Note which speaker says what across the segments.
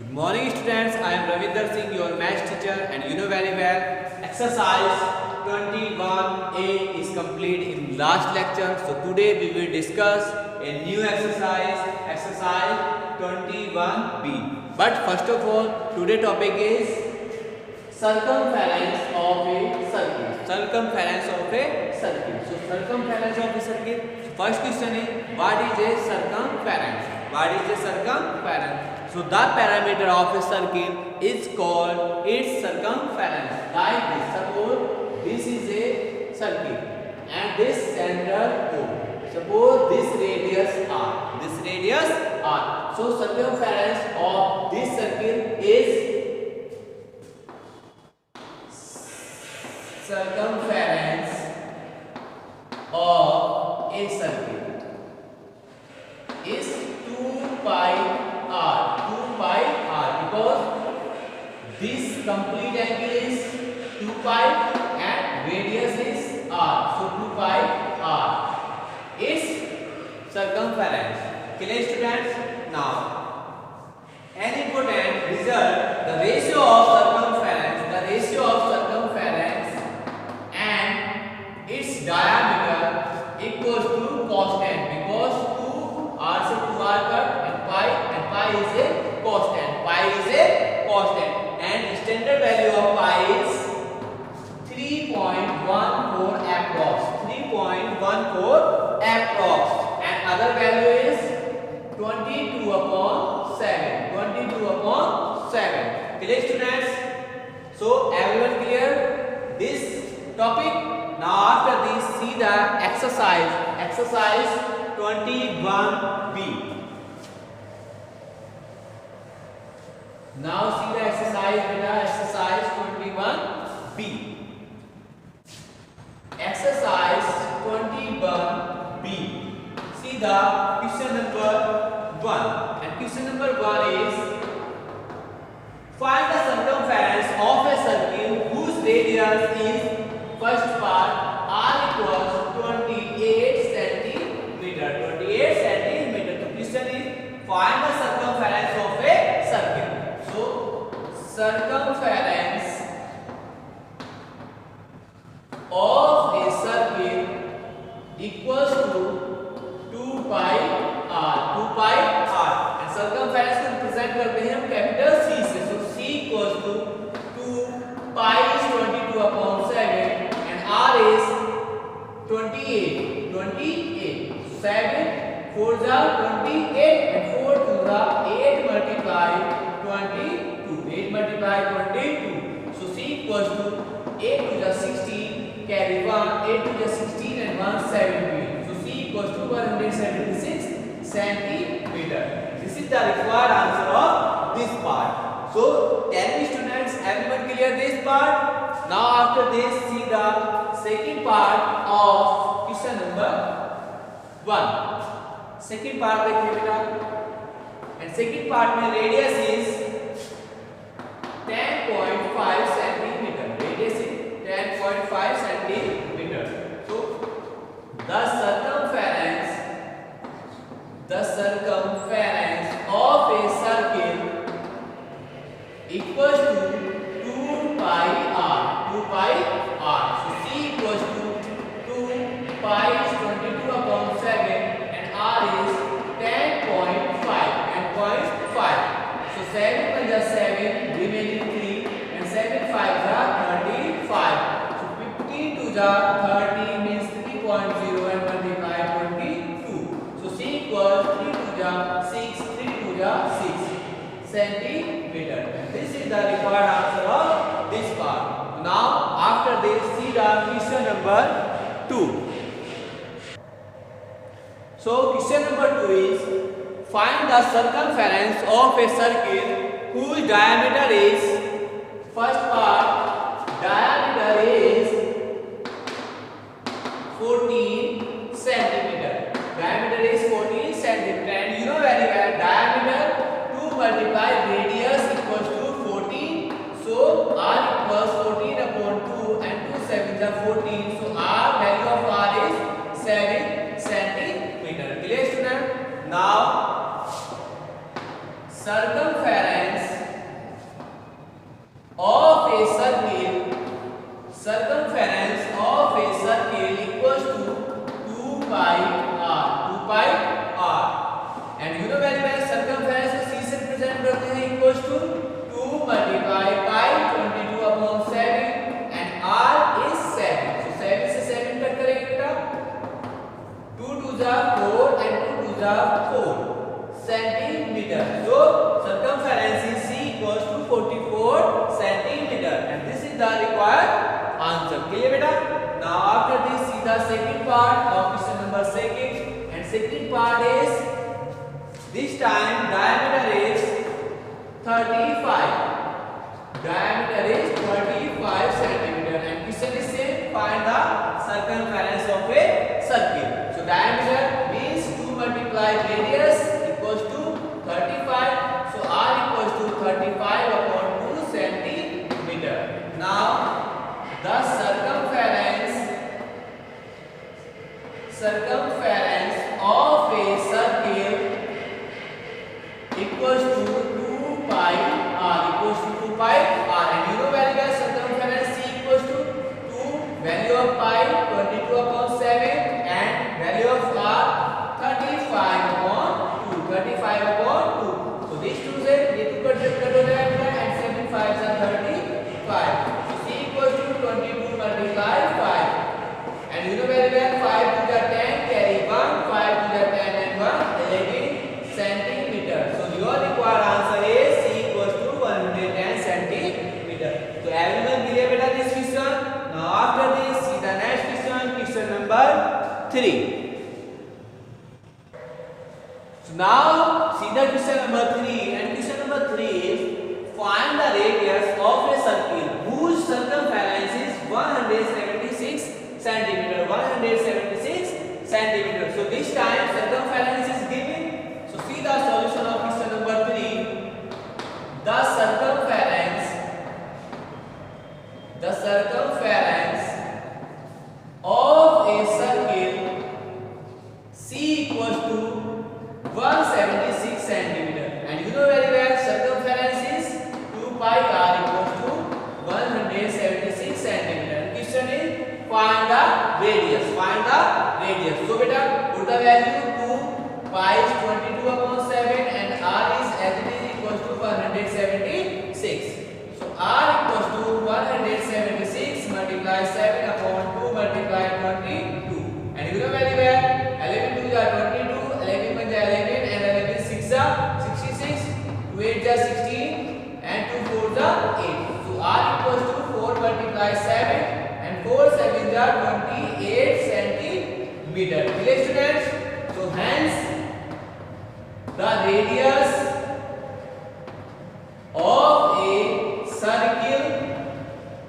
Speaker 1: Good morning students, I am Ravinder Singh, your maths teacher, and you know very well exercise 21A is complete in last lecture. So today we will discuss a new exercise 21B. But first of all, today topic is circumference of a circle. Circumference of a circle. So circumference of a circle. First question is, what is a circumference? What is a circumference? So the parameter of a circle is called its circumference. Like this. Suppose this is a circle and this center O. Suppose this radius R. This radius R. So circumference of this circle is circumference of a circle is 2 pi r. 2 pi r, because this complete angle is 2 pi and radius is r. So 2 pi r is circumference. Clear students? Now, an important result, the ratio of circumference and its diameter equals to constant, because 2r से 2r cut and pi is a constant, and standard value of pi is 3.14 approx, and other value is 22 upon 7. Clear students? So everyone clear this topic? Now after this, see the exercise 21B. Now see the exercise 21B. Exercise 21B. See the question number 1. And question number 1 is, find the circumference of a circle whose radius is, first part, r equals 28 centimeter. The question is, find the circumference of a circle. So circumference of a circle equals to 2 pi r, and circumference को represent करते हैं हम capital C से. So C equals to 2 pi is 22 upon 7 and r is 28. 7 4 are 28 and 4 2 are 8 multiply 22. So C equals to 8 to the 16, carry 1, 8 to the 16 and 1 17. So C equals to 176 centimeter. This is the required answer of this part. So tell me students, everyone clear this part? Now after this, see the second part of question number 1. Second part देखिए बेटा, and second part में radius is 10.5 centimeter. Radius is 10.5 centimeter. So the circumference of a circle equals to 2 pi r. So C equals to 2 pi is 22 upon 7 and r is 10.5 and 0.5. So 7 plus the 7 remaining 3 and 7 5 are 35. So 15 to the 30 means 3.0 and multiply 22. So C equals 3 to the 6 centimeter. And this is the required answer of this part. Now after this, see the question number 2. So question number 2 is, find the circumference of a circle whose diameter is, first part, diameter is 14 centimeter. Diameter is 14 centimeter, and you know very well diameter 2 multiply radius equals to 14. So r equals 14 upon 2 and 2 7 are 14. So r value of r is 7 centimeter. Clear student? Now circumference the 4 centimeter. So circumference is C equals to 44 centimeter, and this is the required answer. Clear beta? Now after this, see the second part of question number second, and second part is this time diameter is 35. Diameter is 35 centimeter, and question is same. Find the circumference of a circle. So diameter means 2 multiply radius equals to 35. So R equals to 35 upon 2 centimeter. Now the circumference of a circle equals to 2 pi r, equals to 2 pi r, and you know value of circumference C equals to 2 value of pi 22 upon 7 and value of r 35 upon 2, 35 upon 2. So these two से ये two cut हो जाएगा and 7 5 are 35. So C equals to 22 multiply 5, and you know very well 5 to the 10 carry 1, 5 to the 10 and 1 11 centimeter. So your required answer is C equals to 110 centimeter. So everyone clear beta this question? Now after this, see the next question, question number 3. So now see the question number 3, and question number 3 is find the radius of a circle whose circumference is 176 centimeter. 176 centimeter. So this time circumference is given. So see the solution of question number 3. The circumference of a circle C equals to 176 centimeter, and you know very well circumference is 2 pi r equals to 176 centimeter. Question is find the radius. Find the radius. So beta put the value 2 pi is 22 upon 7 and r is as it is equals to 176. So r equals to 176 multiply 7 upon 2 multiply 22, and you know very well 11 to the 22, 11 1 11 and 11 6 66, 2 8 16 and 2 4 8. So r equals to 4 multiply 7 and 4 7 28 centimeter. Clear students? So hence the radius of a circle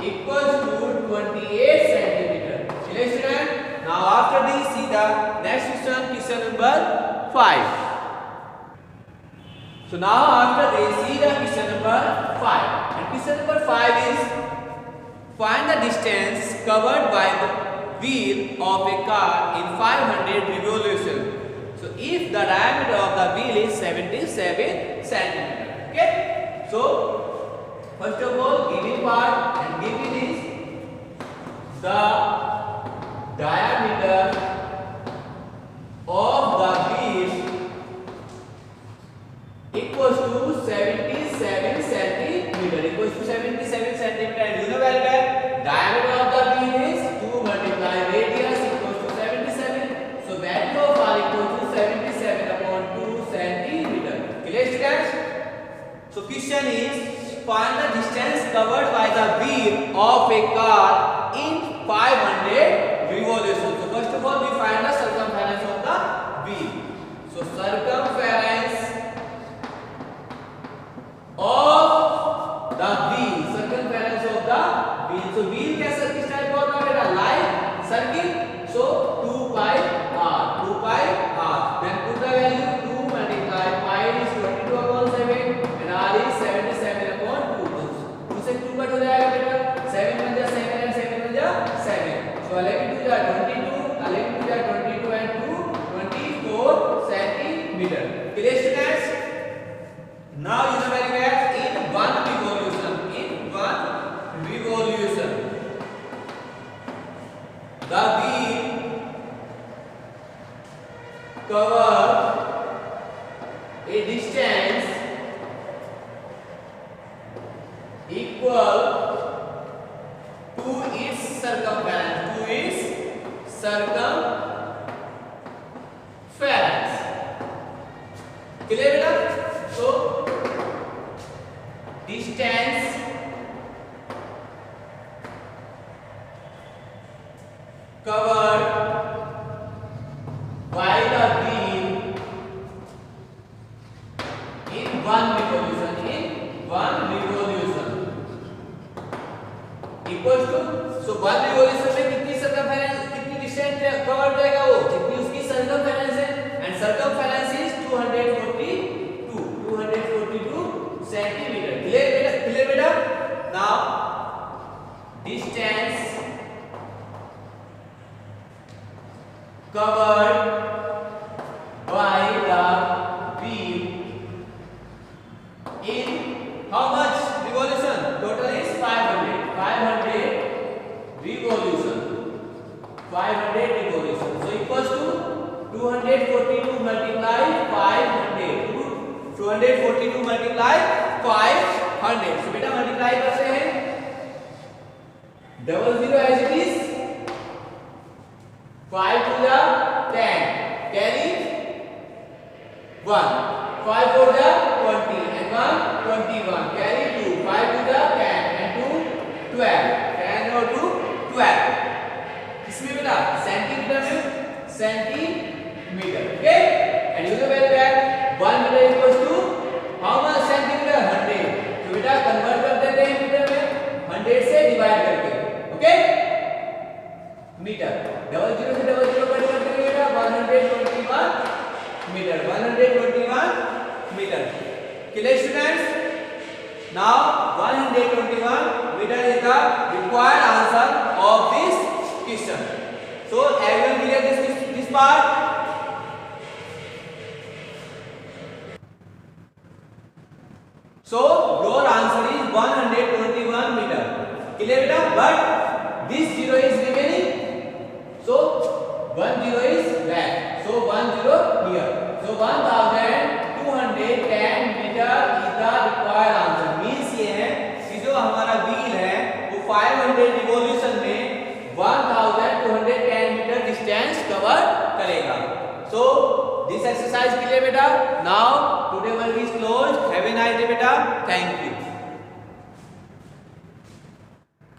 Speaker 1: equals to 28 centimeter. Clear student? Now after this, see the next question, question number 5. So now after this, see the question number 5, and question number 5 is find the distance covered by the wheel of a car in 500 revolutions. So if the diameter of the wheel is 77 centimeter. Okay. So first of all, given part and given is the diameter of the wheel equals to 77 centimeter. Equals to 77 centimeter, and you know very well diameter of the wheel is 2 multiply radius equals to 77. So value of r equals to 77 upon 2 centimeter. Clear students? So question is find the distance covered by the wheel of a car in 500 revolutions. So first of all, we find the circumference of the wheel. So circumference of the wheel. Circumference of the wheel. So wheel कैसा किस type का होता है बेटा? Like circle. So 2 pi r. 2 pi r. Then put the value 2 multiply pi is 22 upon 7 and r is 77 upon 2. तो से 2 cut हो जाएगा बेटा. 7 बन जा 7 and 7 बन जा 7. So 11 to the 22, 11 to the 22 and 2 24 centimeter. Clear students? Now you know very well in one revolution, the wheel cover a distance equal to its circumference, circumference. Clear बेटा? तो distance covered by the wheel in one revolution equals to, so one revolution में कितनी circumference, कितनी distance cover जाएगा वो, जितनी उसकी circumference है, and circumference is 242 centimetre. Clear बेटा? Now distance covered by the wheel in how much revolution? Total is 500 revolution. 500 revolution. So equals to 242 multiply 500. 242 multiply 500. So बेटा मल्टीप्लाई करते हैं, 00 as it is, 5 to the 10, carry 1, 5 for the 20 and 1 21, carry 2, 5 to the 10 and 2 12, 10 और 2 12। इसमें बेटा centimetre में centimetre, okay? And you know very well 1 metre equals to how much centimetre? 100। तो बेटा convert कर देते हैं मीटर में 100 से डिवाइड करके, ओके? मीटर 00 से 00 कट कर देंगे बेटा 121 metre, 121 metre. Clear students? Now 121 meter is the required answer of this question. So everyone clear this part? So your answer is 121 meter. Clear beta? But this 0 is remaining. So 10 is left. So 10 here. So 1210 meter is the required answer. Means ये है कि जो हमारा wheel है वो 500 revolution में 1210 metre distance cover करेगा। So this exercise clear beta? Now today work is closed. Have a nice day beta. Thank you.